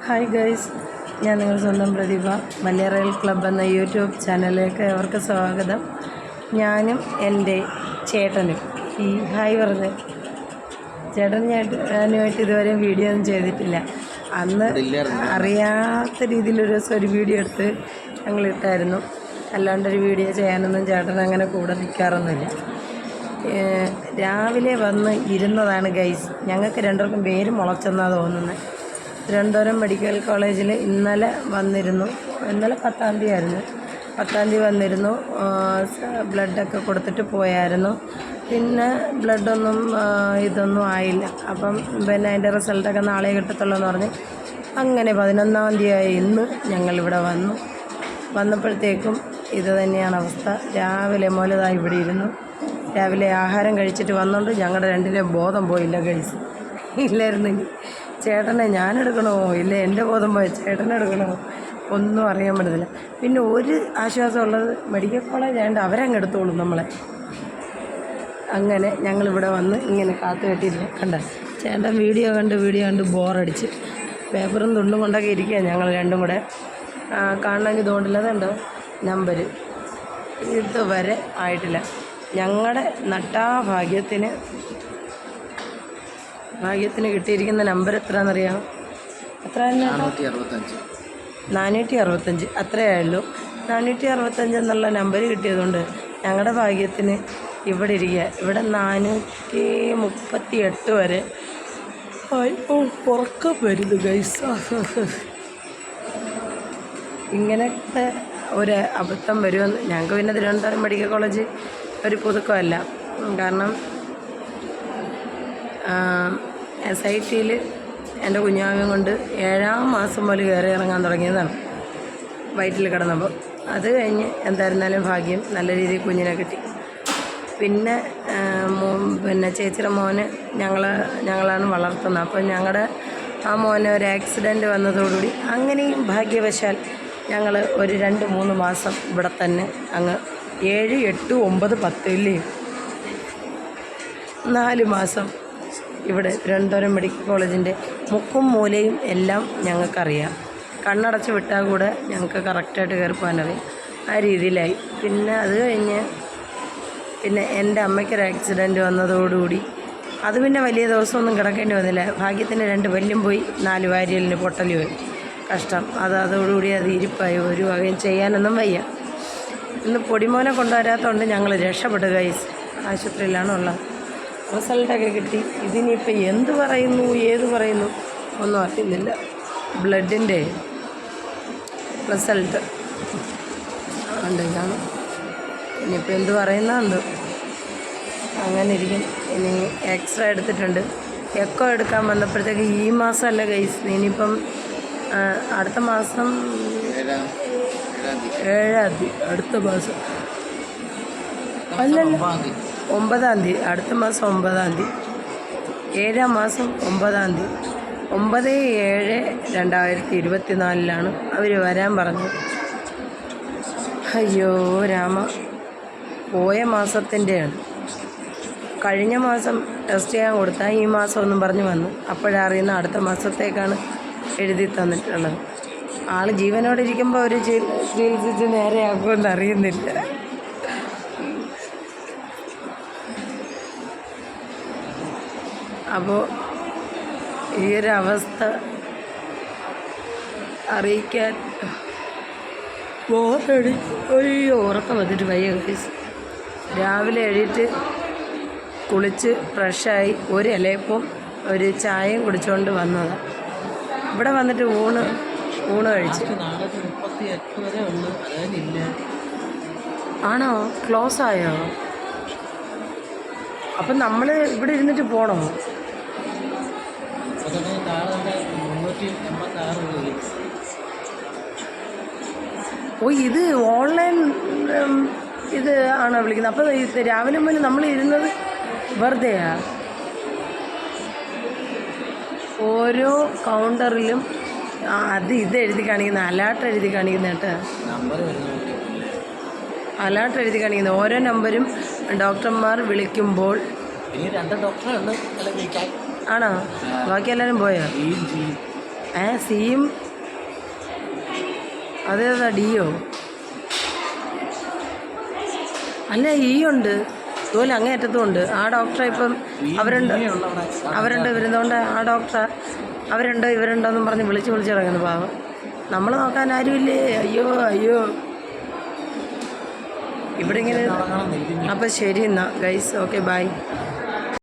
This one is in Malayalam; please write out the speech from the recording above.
ഹായ് ഗൈസ്, ഞാൻ നിങ്ങൾ സ്വന്തം പ്രതിഭ. മലയാളം ക്ലബ്ബ് എന്ന യൂട്യൂബ് ചാനലിലേക്ക് അവർക്ക് സ്വാഗതം. ഞാനും എൻ്റെ ചേട്ടനും ഈ ഹായ് പറഞ്ഞ് ഞാനുമായിട്ട് ഇതുവരെ വീഡിയോ ഒന്നും ചെയ്തിട്ടില്ല. അന്ന് അറിയാത്ത രീതിയിലൊരു ദിവസം ഒരു വീഡിയോ എടുത്ത് ഞങ്ങളിട്ടായിരുന്നു. അല്ലാണ്ടൊരു വീഡിയോ ചെയ്യാനൊന്നും ചേട്ടൻ അങ്ങനെ കൂടെ നിൽക്കാറൊന്നുമില്ല. രാവിലെ വന്ന് ഇരുന്നതാണ് ഗൈസ്. ഞങ്ങൾക്ക് രണ്ടുപേർക്കും പേര് മുളച്ചെന്നാണ് തോന്നുന്നത്. തിരുവനന്തപുരം മെഡിക്കൽ കോളേജിൽ ഇന്നലെ വന്നിരുന്നു. ഇന്നലെ 10-ാം തീയതി ആയിരുന്നു. 10-ാം തീയതി വന്നിരുന്നു. ബ്ലഡൊക്കെ കൊടുത്തിട്ട് പോയായിരുന്നു. പിന്നെ ബ്ലഡൊന്നും ഇതൊന്നും ആയില്ല. അപ്പം പിന്നെ അതിൻ്റെ റിസൾട്ടൊക്കെ നാളെ കിട്ടത്തുള്ളൂ എന്ന് പറഞ്ഞ് അങ്ങനെ 11-ാം തീയതി ഇന്ന് ഞങ്ങളിവിടെ വന്നപ്പോഴത്തേക്കും ഇത് തന്നെയാണ് അവസ്ഥ. രാവിലെ മുതലായി ഇവിടെ ഇരുന്നു. രാവിലെ ആഹാരം കഴിച്ചിട്ട് വന്നുകൊണ്ട് ഞങ്ങളുടെ രണ്ടിനെയും ബോധം പോയില്ല ഗൈസ്. ഇല്ലായിരുന്നെങ്കിൽ ചേട്ടനെ ഞാനെടുക്കണോ ഇല്ല എൻ്റെ ബോധം പോയ ചേട്ടനെടുക്കണോ ഒന്നും അറിയാൻ പറ്റത്തില്ല. പിന്നെ ഒരു ആശ്വാസമുള്ളത് മെഡിക്കൽ കോളേജ് ആയതുകൊണ്ട് അവരങ്ങ് എടുത്തോളും നമ്മളെ. അങ്ങനെ ഞങ്ങളിവിടെ വന്ന് ഇങ്ങനെ കാത്തു കെട്ടിയില്ല. കണ്ട ചേട്ടൻ വീഡിയോ കണ്ട് ബോറടിച്ച് പേപ്പറും തുണ്ടും കൊണ്ടൊക്കെ ഇരിക്കുക. ഞങ്ങൾ രണ്ടും കൂടെ കാണണമെങ്കിൽ തോണ്ടില്ലതുണ്ടോ നമ്പർ ഇതുവരെ ആയിട്ടില്ല. ഞങ്ങളുടെ നട്ടാഭാഗ്യത്തിന് കിട്ടിയിരിക്കുന്ന നമ്പർ എത്രയാണെന്നറിയാമോ? എത്ര? 465. അത്രയേ ഉള്ളൂ. 465 എന്നുള്ള നമ്പർ കിട്ടിയതുകൊണ്ട് ഞങ്ങളുടെ ഭാഗ്യത്തിന് ഇവിടെ ഇരിക്കുക. ഇവിടെ 438 വരെ ഉറക്കം വരുന്നു ഗൈസ്. ഇങ്ങനത്തെ ഒരു അബദ്ധം വരുമെന്ന് ഞങ്ങൾക്ക് പിന്നെ തിരുവനന്തപുരം മെഡിക്കൽ കോളേജ് ഒരു പുതുക്കമല്ല. കാരണം SIT-യിൽ എൻ്റെ കുഞ്ഞാവയും കൊണ്ട് 7-ാം മാസം മുതൽ കയറി ഇറങ്ങാൻ തുടങ്ങിയതാണ് വയറ്റിൽ കിടന്നപ്പോൾ. അത് കഴിഞ്ഞ് എന്തായിരുന്നാലും ഭാഗ്യം നല്ല രീതിയിൽ കുഞ്ഞിനെ കിട്ടി. പിന്നെ ചേച്ചിയുടെ മോന് ഞങ്ങളാണ് വളർത്തുന്നത്. അപ്പോൾ ഞങ്ങളുടെ ആ മോന് ഒരു ആക്സിഡൻറ്റ് വന്നതോടുകൂടി അങ്ങനെയും ഭാഗ്യവശാൽ ഞങ്ങൾ ഒരു 2-3 മാസം ഇവിടെ തന്നെ അങ്ങ് 7, 8, 9, 10 ഇല്ലേ 4 മാസം ഇവിടെ തിരുവനന്തപുരം മെഡിക്കൽ കോളേജിൻ്റെ മുക്കും മൂലയും എല്ലാം ഞങ്ങൾക്കറിയാം. കണ്ണടച്ച് വിട്ടാൽ കൂടെ ഞങ്ങൾക്ക് കറക്റ്റായിട്ട് കയറി പോകാനറിയാം. ആ രീതിയിലായി. പിന്നെ അത് കഴിഞ്ഞ് എൻ്റെ അമ്മയ്ക്കൊരു ആക്സിഡൻറ്റ് വന്നതോടുകൂടി അത് പിന്നെ വലിയ ദിവസമൊന്നും കിടക്കേണ്ടി വന്നില്ല. ഭാഗ്യത്തിന് 2 പല്ലും പോയി, 4 വാരിയലിന് പൊട്ടലും പോയി. കഷ്ടം. അതോടുകൂടി അത് ഇരിപ്പായി. ഒരു വകയും ചെയ്യാനൊന്നും വയ്യ. ഇന്ന് പൊടിമോനെ കൊണ്ടുവരാത്തതുകൊണ്ട് ഞങ്ങൾ രക്ഷപ്പെട്ടു ഗൈസ്. ആശുപത്രിയിലാണ് ഉള്ളത്. റിസൾട്ടൊക്കെ കിട്ടി. ഇതിനിപ്പോൾ എന്ത് പറയുന്നു ഏത് പറയുന്നു ഒന്നും അറിയുന്നില്ല. ബ്ലഡിൻ്റെ റിസൾട്ട് ഉണ്ടെന്നാണ്. ഇനിയിപ്പോൾ എന്ത് പറയുന്നുണ്ട്. അങ്ങനെ ഇരിക്കും. ഇനി എക്സ്റേ എടുത്തിട്ടുണ്ട്. എക്കോ എടുക്കാൻ വന്നപ്പോഴത്തേക്ക് ഈ മാസമല്ല ഗൈസ്, ഇനിയിപ്പം അടുത്ത മാസം 7-ാം തീയതി അടുത്ത മാസം അല്ലല്ല 9-ാം തീയതി അടുത്ത മാസം 9-ാം തീയതി 7-ാം മാസം 9-ാം തീയതി 9/7/2024 അവർ വരാൻ പറഞ്ഞു. അയ്യോ രാമ, പോയ മാസത്തിൻ്റെയാണ്. കഴിഞ്ഞ മാസം ടെസ്റ്റ് ചെയ്യാൻ കൊടുത്താൽ ഈ മാസം ഒന്നും പറഞ്ഞ് വന്നു. അപ്പോഴറിയുന്ന അടുത്ത മാസത്തേക്കാണ് എഴുതി തന്നിട്ടുള്ളത്. ആൾ ജീവനോടെ ഇരിക്കുമ്പോൾ അവർ ചികിത്സിച്ച് നേരെയാക്കുമെന്ന് അറിയുന്നില്ല. അപ്പോൾ ഈ ഒരു അവസ്ഥ അറിയിക്കാൻ ഉറക്കം വന്നിട്ട് വയ്യ ഗൈസ്. രാവിലെ എഴുതിയിട്ട് കുളിച്ച് ഫ്രഷായി ഒരു ഇലയപ്പം ഒരു ചായയും കുടിച്ചുകൊണ്ട് വന്നതാണ്. ഇവിടെ വന്നിട്ട് ഊണ് കഴിച്ച്. ആണോ? ക്ലോസ് ആയോ? അപ്പം നമ്മൾ ഇവിടെ ഇരുന്നിട്ട് പോകണോ? ഇത് ഓൺലൈൻ ഇത് ആണോ വിളിക്കുന്നത്? അപ്പോൾ ഇത് രാവിലെ മുതൽ നമ്മൾ ഇരുന്നത് വെറുതെയാ? ഓരോ കൗണ്ടറിലും ഇത് എഴുതി കാണിക്കുന്ന അലേർട്ട് എഴുതി കാണിക്കുന്ന കേട്ടോ. അലേർട്ട് എഴുതി കാണിക്കുന്ന ഓരോ നമ്പരും ഡോക്ടർമാർ വിളിക്കുമ്പോൾ. ആണോ? ബാക്കി എല്ലാവരും പോയോ? സിയും അതേതാ ഡിയോ അല്ല ഇ ഉണ്ട് ഇതുപോലെ അങ്ങേയറ്റത്തും ഉണ്ട്. ആ ഡോക്ടറെ ഇപ്പം അവരുണ്ട് വരുന്നതുകൊണ്ട് ആ ഡോക്ടറെ ഇവരുണ്ടോയെന്നും പറഞ്ഞ് വിളിച്ചിറങ്ങുന്നു പാവം. നമ്മൾ നോക്കാൻ ആരുമില്ലേ? അയ്യോ ഇവിടെ ഇങ്ങനെ. അപ്പം ശരി എന്നാൽ ഗൈസ്, ഓക്കെ ബൈ.